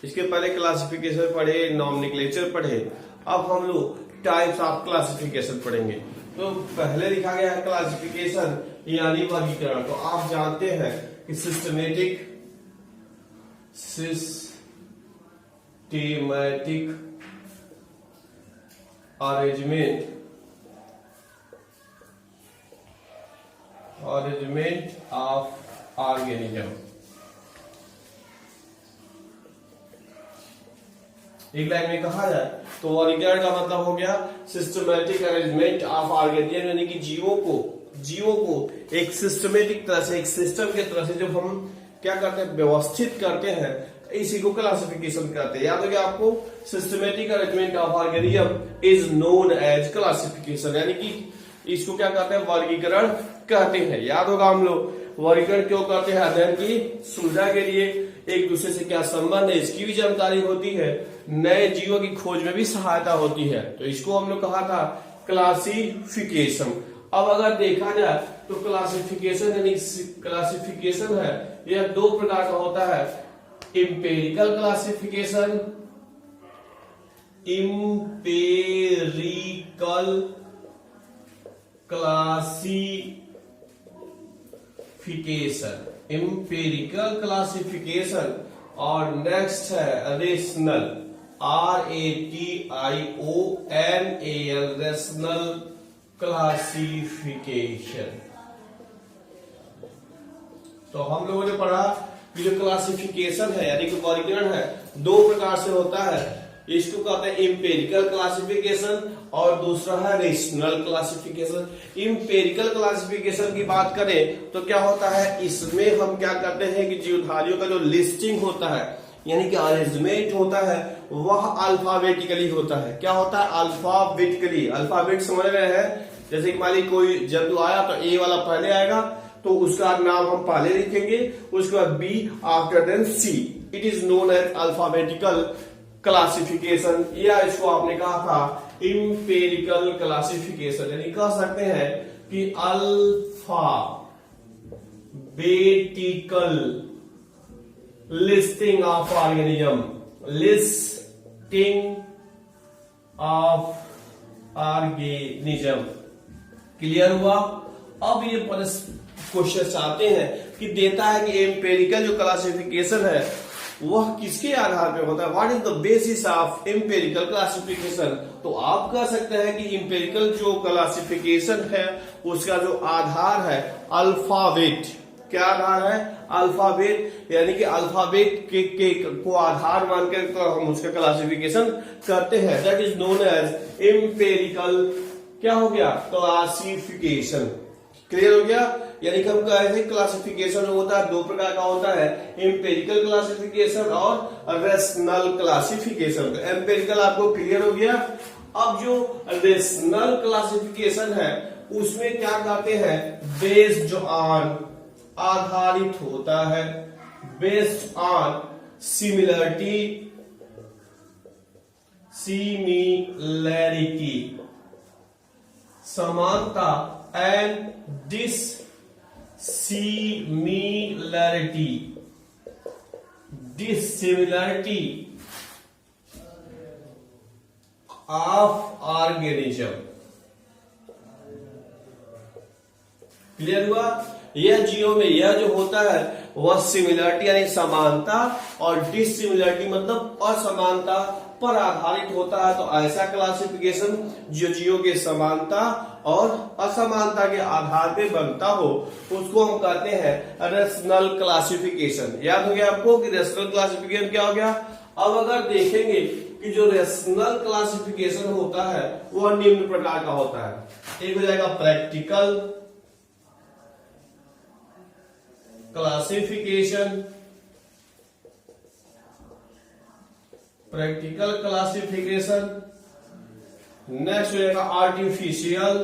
इसके पहले क्लासिफिकेशन पढ़े, नॉमेनक्लेचर पढ़े, अब हम लोग टाइप्स ऑफ क्लासिफिकेशन पढ़ेंगे। तो पहले लिखा गया है क्लासिफिकेशन यानी वर्गीकरण। तो आप जानते हैं कि सिस्टमेटिक अरेंजमेंट ऑफ ऑर्गेनिज्म। एक लाइन में कहा जाए तो वर्गीकरण का मतलब हो गया सिस्टमेटिक अरेंजमेंट ऑफ ऑर्गेनिज्म, यानी कि जीवों को एक सिस्टमेटिक तरह से, एक सिस्टम के तरह से जब हम क्या करते हैं, व्यवस्थित करते हैं, इसी को क्लासिफिकेशन कहते हैं। याद हो गया आपको, systematic arrangement of organism is known as classification, यानी कि इसको क्या कहते हैं, वर्गीकरण कहते हैं। याद होगा हम लोग वर्गीकरण क्यों करते हैं, अध्ययन की सुविधा के लिए, एक दूसरे से क्या संबंध है इसकी भी जानकारी होती है, नए जीवों की खोज में भी सहायता होती है। तो इसको हम लोग कहा था क्लासिफिकेशन। अब अगर देखा जाए तो क्लासिफिकेशन यानी क्लासिफिकेशन है यह दो प्रकार का होता है, इंपेरिकल क्लासिफिकेशन, इंपेरिकल क्लासिफिकेशन और नेक्स्ट है रेशनल, RATIONAL, रेशनल क्लासिफिकेशन। तो हम लोगों ने पढ़ा कि जो क्लासिफिकेशन है यानी कि वर्गीकरण है दो प्रकार से होता है, इसको कहते हैं इंपेरिकल क्लासिफिकेशन और दूसरा है रेशनल क्लासिफिकेशन। इंपेरिकल क्लासिफिकेशन की बात करें तो क्या होता है, इसमें हम क्या करते हैं कि जीवधारियों का जो लिस्टिंग होता है यानी कि अरेंजमेंट होता है वह अल्फाबेटिकली होता है। क्या होता है, अल्फाबेटिकली। अल्फाबेट समझ रहे हैं, जैसे कि मान ली कोई जंतु आया तो ए वाला पहले आएगा तो उसका नाम हम पहले लिखेंगे, उसके बाद B, after then C. It is known as alphabetical classification, या इसको आपने कहा था इंपेरिकल क्लासिफिकेशन, यानी कह सकते हैं कि alphabetical listing of organism, listing of organism. Clear हुआ। अब ये क्वेश्चन आते हैं कि देता है कि एम्पेरिकल जो क्लासिफिकेशन है वह किसके आधार पे होता है, what is the basis of empirical classification. तो आप कह सकते हैं कि एम्पेरिकल जो क्लासिफिकेशन है उसका जो आधार है अल्फाबेट। क्या आधार है, अल्फाबेट, यानी कि अल्फाबेट को आधार मानकर तो हम उसका क्लासिफिकेशन करते हैं। That is known as empirical, क्या हो गया, क्लासिफिकेशन। क्लियर हो गया। यानी कि हम कह रहे थे क्लासिफिकेशन होता है दो प्रकार का होता है, एम्पेरिकल क्लासिफिकेशन और रेशनल क्लासिफिकेशन। एम्पेरिकल आपको क्लियर हो गया। अब जो रेशनल क्लासिफिकेशन है उसमें क्या कहते हैं, बेस्ड ऑन, आधारित होता है, बेस्ड ऑन सिमिलरिटी, समानता and dissimilarity of organism. Clear हुआ। यह जीवों में यह जो होता है वह सिमिलरिटी यानी समानता और डिसिमिलरिटी मतलब असमानता पर आधारित होता है। तो ऐसा क्लासिफिकेशन जो जीवों के समानता और असमानता के आधार पे बनता हो उसको हम कहते हैं रेशनल क्लासिफिकेशन। याद हो गया आपको कि रेशनल क्लासिफिकेशन क्या हो गया। अब अगर देखेंगे कि जो रेशनल क्लासिफिकेशन होता है वह निम्न प्रकार का होता है। एक हो जाएगा प्रैक्टिकल क्लासिफिकेशन, नेक्स्ट हो जाएगा आर्टिफिशियल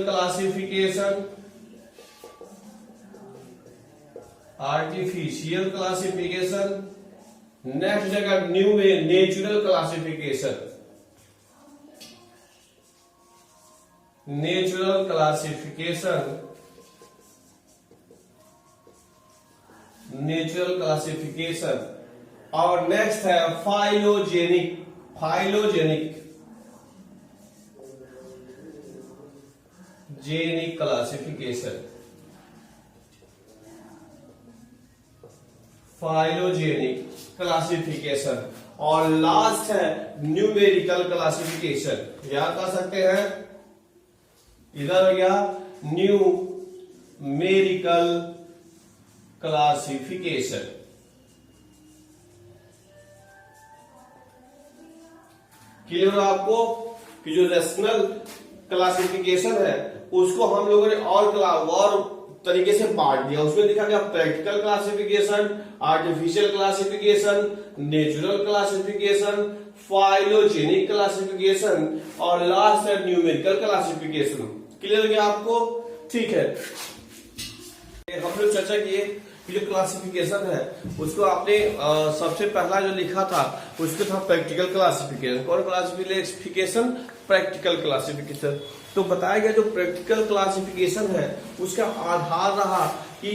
क्लासिफिकेशन, नेक्स्ट जगह न्यू में नेचुरल क्लासिफिकेशन, नेचुरल क्लासिफिकेशन। और नेक्स्ट है phylogenic. Phylogenic genic classification. Phylogenic classification. और लास्ट है न्यूमेरिकल क्लासिफिकेशन। याद कर सकते हैं, इधर हो गया न्यूमेरिकल क्लासिफिकेशन। क्लियर हो आपको कि जो रेशनल क्लासिफिकेशन है उसको हम लोगों ने और तरीके से बांट दिया। उसमें लिखा गया practical classification, artificial classification, natural classification, phylogenic classification और लास्ट है न्यूमेरिकल क्लासिफिकेशन। क्लियर हो गया आपको? ठीक है, हम लोग चर्चा किए कि जो क्लासिफिकेशन है उसको आपने सबसे पहला जो लिखा था उसको था प्रैक्टिकल क्लासिफिकेशन। कौन क्लासिफिकेशन? Practical classification. तो बताया गया जो प्रैक्टिकल क्लासिफिकेशन है उसका आधार रहा कि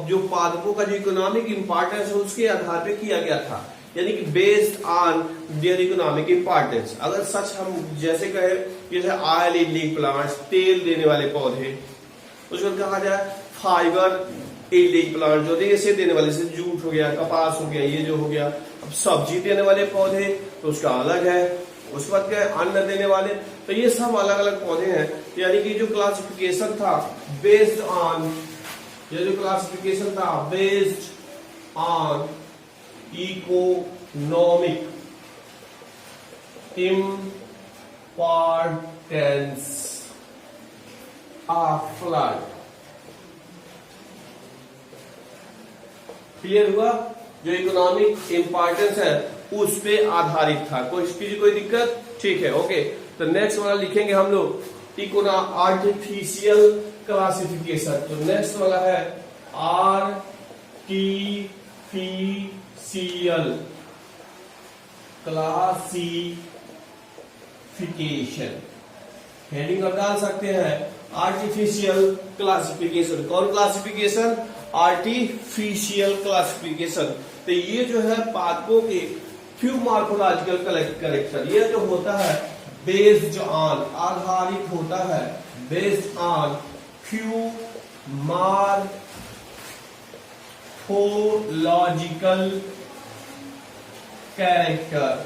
जो पादपों का जो इकोनॉमिक इंपॉर्टेंस है उसके आधार पे किया गया था, यानी कि based on their economic importance. अगर सच हम जैसे कहे जैसे ऑयल यील्डिंग प्लांट्स, तेल देने वाले पौधे, उसको कहा जाए फाइबर यील्डिंग प्लांट, जो जैसे देने वाले, जैसे जूट हो गया, कपास हो गया, ये जो हो गया। अब सब्जी देने वाले पौधे तो उसका अलग है। उसके बाद क्या है, अन्न देने वाले। तो ये सब अलग अलग पौधे हैं। यानी कि जो क्लासिफिकेशन था बेस्ड ऑन, ये जो क्लासिफिकेशन था based on economic importance of plant. Clear हुआ? जो इकोनॉमिक इंपॉर्टेंस है उस पे आधारित था। कोई दिक्कत? ठीक है, ओके। तो नेक्स्ट वाला लिखेंगे हम लोग आर्टिफिशियल क्लासिफिकेशन। तो नेक्स्ट वाला है आर्टिफिशियल क्लासिफिकेशन। हेडिंग आप डाल सकते हैं आर्टिफिशियल क्लासिफिकेशन। कौन क्लासिफिकेशन? Artificial classification. तो ये जो है पादपों के फ्यू मॉर्फोलॉजिकल करेक्टर, ये जो होता है बेस्ड ऑन, आधारित होता है based on few morphological character.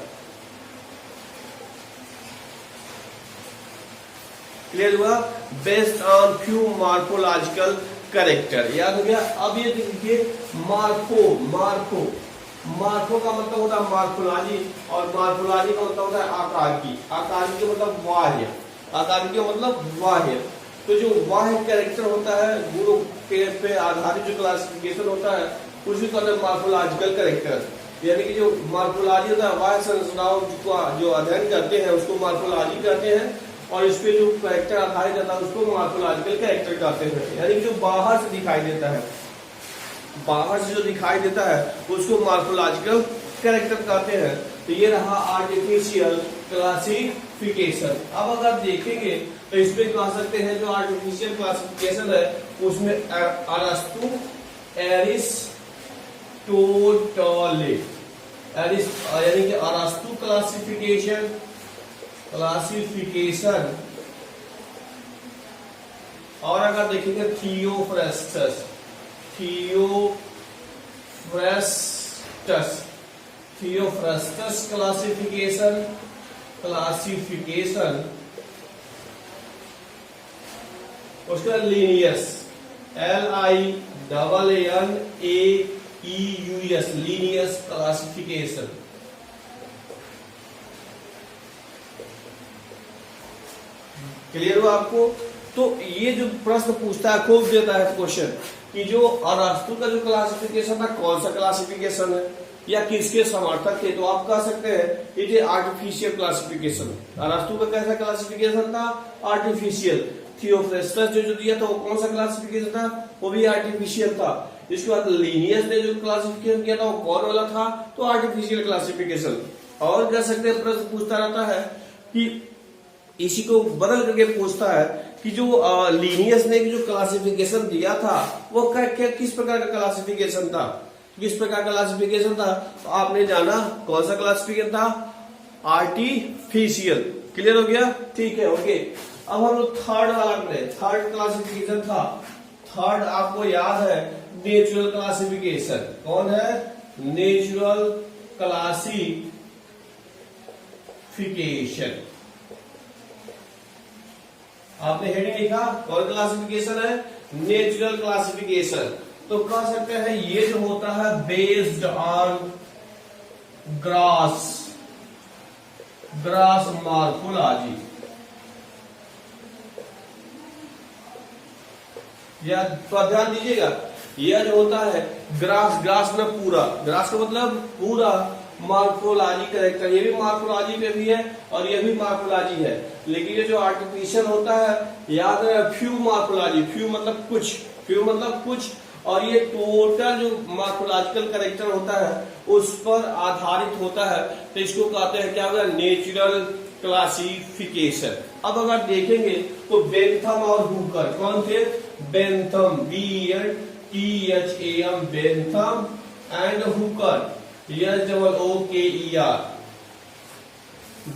Clear हुआ? Based on few morphological character. याद हो गया? अब ये देखिए मार्फो का मतलब होता है मार्फोलॉजी, और मार्फोलॉजी का मतलब होता है आकारिकी। आकारिकी का मतलब बाह्य, आकारिकी का मतलब बाह्य। तो जो बाह्य कैरेक्टर होता है, गुणों के पे आधारित जो क्लासिफिकेशन होता है उसी का नाम मार्फोलॉजिकल कैरेक्टर। यानी कि जो मार्फोलॉजी होता है, बाह्य संरचनाओं जो अध्ययन करते हैं उसको मार्फोलॉजी कहते हैं, और इस पे जो कैरेक्टर आधारित रहता है उसको मार्फोलॉजिकल कैरेक्टर कहते हैं। यानी कि जो बाहर से दिखाई देता है, बाहर से जो दिखाई देता है उसको मार्फोलॉजिकल कैरेक्टर कहते हैं। तो ये रहा आर्टिफिशियल क्लासिफिकेशन। अब अगर देखेंगे तो इसमें कह सकते हैं जो आर्टिफिशियल क्लासिफिकेशन है उसमें अरस्तु, एरिस्टोटल, यानी कि अरस्तु क्लासिफिकेशन और अगर देखेंगे थियोफ्रेस्टस क्लासिफिकेशन उसका Linnaeus, LINNAEUS, Linnaeus classification. Clear हुआ आपको? तो ये जो प्रश्न पूछता है, खूब देता है क्वेश्चन कि जो अरस्तु का जो क्लासिफिकेशन था कौन सा क्लासिफिकेशन है या किसके समर्थक थे, तो आप कह सकते हैं इट इज आर्टिफिशियल क्लासिफिकेशन। अरस्तु का कैसा क्लासिफिकेशन था? आर्टिफिशियल। थियोफ्रेस्टस जो दिया था वो कौन सा क्लासिफिकेशन था? वो भी आर्टिफिशियल था। इसके बाद लीनियस ने जो क्लासिफिकेशन किया था वो कौन वाला था? तो आर्टिफिशियल क्लासिफिकेशन। और कह सकते हैं प्रश्न पूछता रहता है कि इसी को बदल करके पूछता है कि जो लीनियस ने जो क्लासिफिकेशन दिया था वो किस प्रकार का क्लासिफिकेशन था, किस प्रकार का क्लासिफिकेशन था? तो आपने जाना कौन सा क्लासिफिकेशन था? आर्टिफिशियल। क्लियर हो गया? ठीक है, ओके। अब हम लोग थर्ड वाला करें। थर्ड क्लासिफिकेशन था, थर्ड आपको याद है नेचुरल क्लासिफिकेशन। कौन है? Natural classification. आपने हेडिंग लिखा, कौन क्लासिफिकेशन है? Natural classification. तो कह सकते हैं ये जो होता है बेस्ड ऑन ग्रास मॉर्फोलॉजी, या तो ध्यान दीजिएगा, यह जो होता है ग्रास में पूरा, ग्रास का मतलब पूरा, मॉर्फोलॉजी करेक्टर, ये भी मॉर्फोलॉजी पे भी है और ये भी मॉर्फोलॉजी है। लेकिन ये जो आर्टिफिशियल होता है, याद है फ्यू मॉर्फोलॉजी, फ्यू मतलब कुछ, और ये टोटल जो मॉर्फोलॉजिकल करेक्टर होता है उस पर आधारित होता है। तो इसको कहते हैं क्या होगा? Natural classification. अब अगर देखेंगे तो बेंथम और हुकर कौन थे? Bentham, BENTHAM, Bentham and Hooker, HUKER।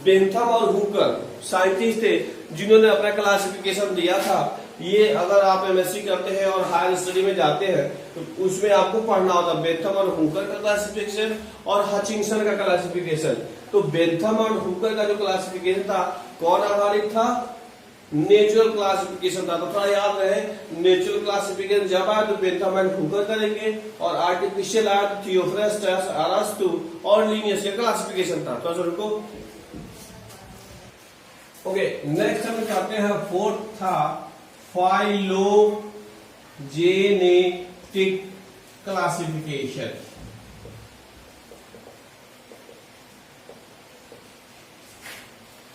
Bentham और हुकर साइंटिस्ट थे जिन्होंने अपना क्लासिफिकेशन दिया था। ये अगर आप MSc करते हैं और हायर स्टडी में जाते हैं तो उसमें आपको पढ़ना होता है बेंथम और हुकर का क्लासिफिकेशन और हचिंसन का क्लासिफिकेशन। तो बेंथम और हुकर का जो क्लासिफिकेशन था कौन आधारित था? नेचुरल क्लासिफिकेशन था। तो थोड़ा याद रहे, नेचुरल क्लासिफिकेशन जब आया तो बेंथम एंड हुकर करेंगे, और आर्टिफिशियल आया तो थियोफ्रास्टस, अरस्तु और लीनियस का क्लासिफिकेशन था। तो रुको, ओके। नेक्स्ट हम करते हैं, फोर्थ था फाइलोजेनेटिक क्लासिफिकेशन।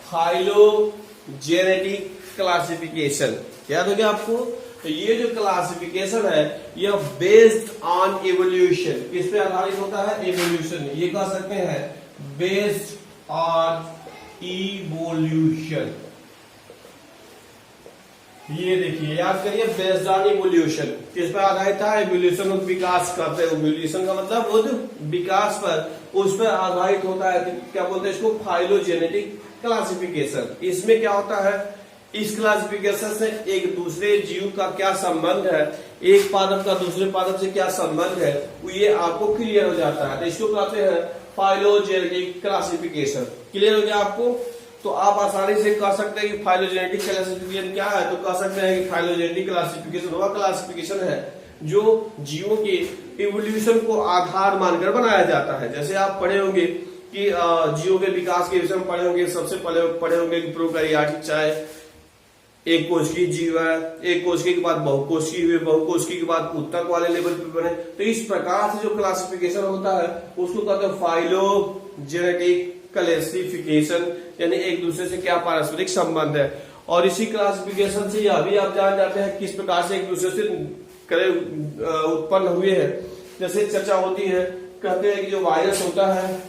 फाइलोजेनेटिक क्लासिफिकेशन याद हो गया आपको? तो ये जो क्लासिफिकेशन है यह बेस्ड ऑन एवोल्यूशन, किस पे आधारित होता है? एवोल्यूशन। ये कह सकते हैं बेस्ड ऑन इवोल्यूशन। ये देखिए, याद करिए, बेस्ड ऑन इवोल्यूशन किस पर आधारित था? एवोल्यूशन, विकास करते हैं। एवोल्यूशन का मतलब वो जो विकास पर, उस पर आधारित होता है। क्या बोलते हैं इसको? Phylogenetic classification. इसमें क्या होता है? इस क्लासिफिकेशन से एक दूसरे जीव का क्या संबंध है, एक पादप का दूसरे पादप से क्या संबंध है, ये आपको क्लियर हो जाता है। तो इसको कहते हैं फाइलोजेनेटिक क्लासिफिकेशन। क्लियर हो गया आपको? तो आप आसानी से कह सकते हैं कि फाइलोजेनेटिक क्लासिफिकेशन क्या है। तो कह सकते हैं कि फाइलोजेनेटिक क्लासिफिकेशन वह क्लासिफिकेशन है जो जीवों के इवोल्यूशन को आधार मानकर बनाया जाता है। जैसे आप पढ़े होंगे कि जीवों के विकास के विषय में पढ़े होंगे, सबसे पहले पढ़े होंगे कि प्रोकैरियोटिक, चाहे एक कोशिकीय जीव है, एक कोशिकी के बाद बहुकोशिकीय हुए, बहुकोशिकी के बाद उत्तक वाले लेवल पे बने। तो इस प्रकार से जो क्लासिफिकेशन होता है उसको कहते हैं फाइलोजेनेटिक क्लासिफिकेशन, यानी एक दूसरे से क्या पारस्परिक संबंध है। और इसी क्लासिफिकेशन से यह भी आप जान जाते हैं किस प्रकार से एक दूसरे से उत्पन्न हुए हैं। जैसे चर्चा होती है, कहते हैं कि जो वायरस होता है,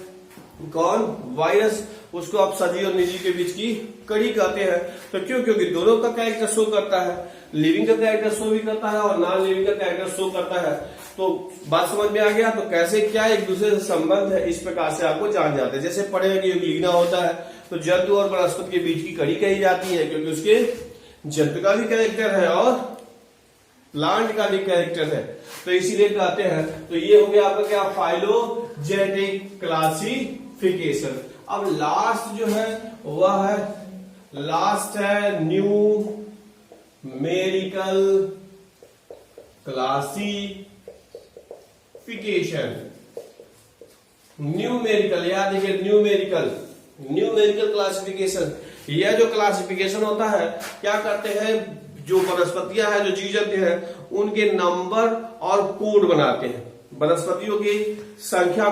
कौन? वायरस, उसको आप सजीव और निर्जीव के बीच की कड़ी कहते हैं। तो क्यों? क्योंकि दोनों का कैरेक्टर शो करता है, लिविंग का कैरेक्टर शो भी करता है और नॉन लिविंग का कैरेक्टर शो करता है। तो बात समझ में आ गया? तो कैसे क्या एक दूसरे से संबंध है, इस प्रकार से आपको जान जाते हैं। जैसे पढ़े कि यूग्लिना होता है तो जंतु और वनस्पति के बीच की कड़ी कही जाती है, क्योंकि उसके जंतु का भी कैरेक्टर है और प्लांट का भी कैरेक्टर है, तो इसीलिए कहते हैं। तो ये हो गया आपका क्या? Phylogenetic classification. अब लास्ट जो है वह है, लास्ट है न्यूमेरिकल क्लासिफिकेशन। न्यूमेरिकल, याद देखिए, न्यूमेरिकल क्लासिफिकेशन। यह जो क्लासिफिकेशन होता है, क्या करते हैं, जो वनस्पतियां हैं, जो जीव जंतु हैं, उनके नंबर और कोड बनाते हैं। वनस्पतियों की संख्या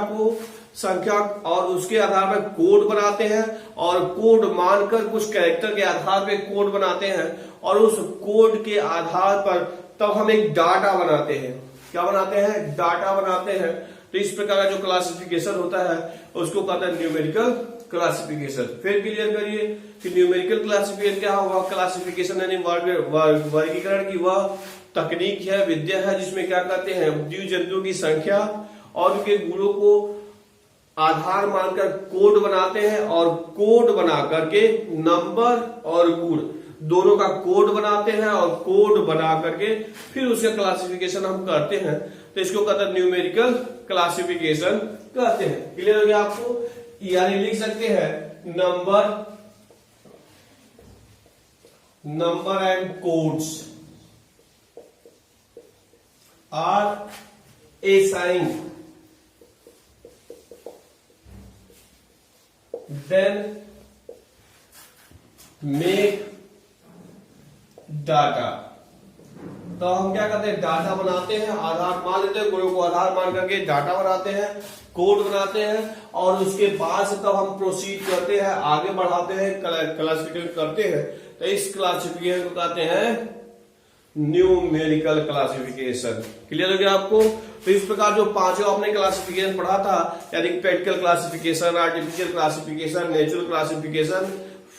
और उसके आधार पर कोड बनाते हैं, और कोड मानकर कुछ कैरेक्टर के आधार पर कोड बनाते हैं, और उस कोड के आधार पर तब हम एक डाटा बनाते हैं। क्या बनाते हैं? डाटा बनाते हैं। तो इस प्रकार का जो क्लासिफिकेशन होता है उसको कहते हैं न्यूमेरिकल क्लासिफिकेशन। फिर क्लियर करिए कि न्यूमेरिकल क्लासिफिकेशन क्या होगा। क्लासिफिकेशन यानी वर्गीकरण की वह तकनीक है, विद्या है, जिसमें क्या कहते हैं जीव जंतुओं की संख्या और उनके गुणों को आधार मानकर कोड बनाते हैं, और कोड बना करके नंबर और गुण दोनों का कोड बनाते हैं, और कोड बना करके फिर उसका क्लासिफिकेशन हम करते हैं। तो इसको कहते हैं न्यूमेरिकल क्लासिफिकेशन कहते हैं। क्लियर हो गया आपको। यानी लिख सकते हैं number and codes are assigned, then make data. तो हम क्या करते हैं, डाटा बनाते हैं, आधार मान लेते हैं, गुणों को आधार मान करके डाटा बनाते हैं, कोड बनाते हैं, और उसके बाद से तब हम प्रोसीड करते हैं, आगे बढ़ाते हैं, क्लासिफिकेशन करते हैं। तो इस क्लासिफिकेशन को कहते हैं न्यूमेरिकल क्लासिफिकेशन। क्लियर हो गया आपको। तो इस प्रकार जो पांचों आपने क्लासिफिकेशन पढ़ा था, यानी practical classification, artificial classification, natural classification,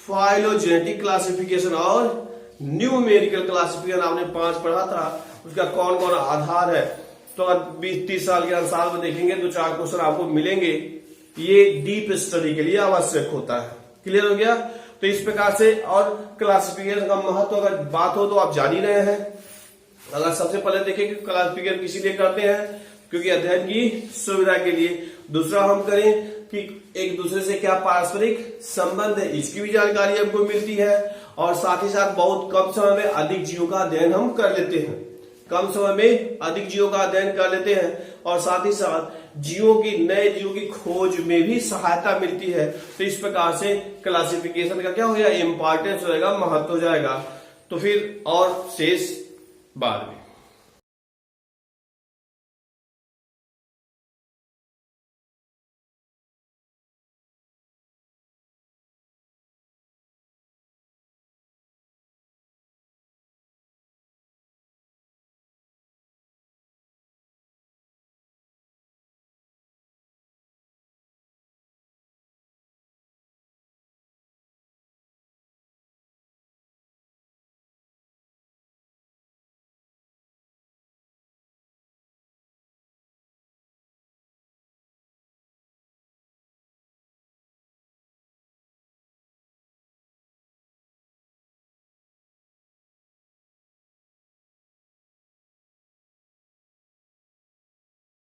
phylogenetic classification और न्यूमेरिकल क्लासिफिकेशन आपने 5 पढ़ा था। उसका कौन कौन आधार है, तो अगर 20-30 साल के साल में देखेंगे तो 4 क्वेश्चन आपको मिलेंगे। ये डीप स्टडी के लिए आवश्यक होता है। क्लियर हो गया। तो इस प्रकार से, और क्लासिफिकेशन का महत्व अगर बात हो तो आप जान ही रहे हैं। अगर सबसे पहले देखें कि क्लासिफिकेशन किसी लिए करते हैं, क्योंकि अध्ययन की सुविधा के लिए। दूसरा हम करें कि एक दूसरे से क्या पारस्परिक संबंध है, इसकी भी जानकारी हमको मिलती है, और साथ ही साथ बहुत कम समय में अधिक जीवों का अध्ययन हम कर लेते हैं। कम समय में अधिक जीवों का अध्ययन कर लेते हैं, और साथ ही साथ नए जीवों की खोज में भी सहायता मिलती है। तो इस प्रकार से क्लासिफिकेशन का क्या हो जाएगा, इंपॉर्टेंस हो जाएगा, महत्व हो जाएगा। तो फिर और शेष बाद में।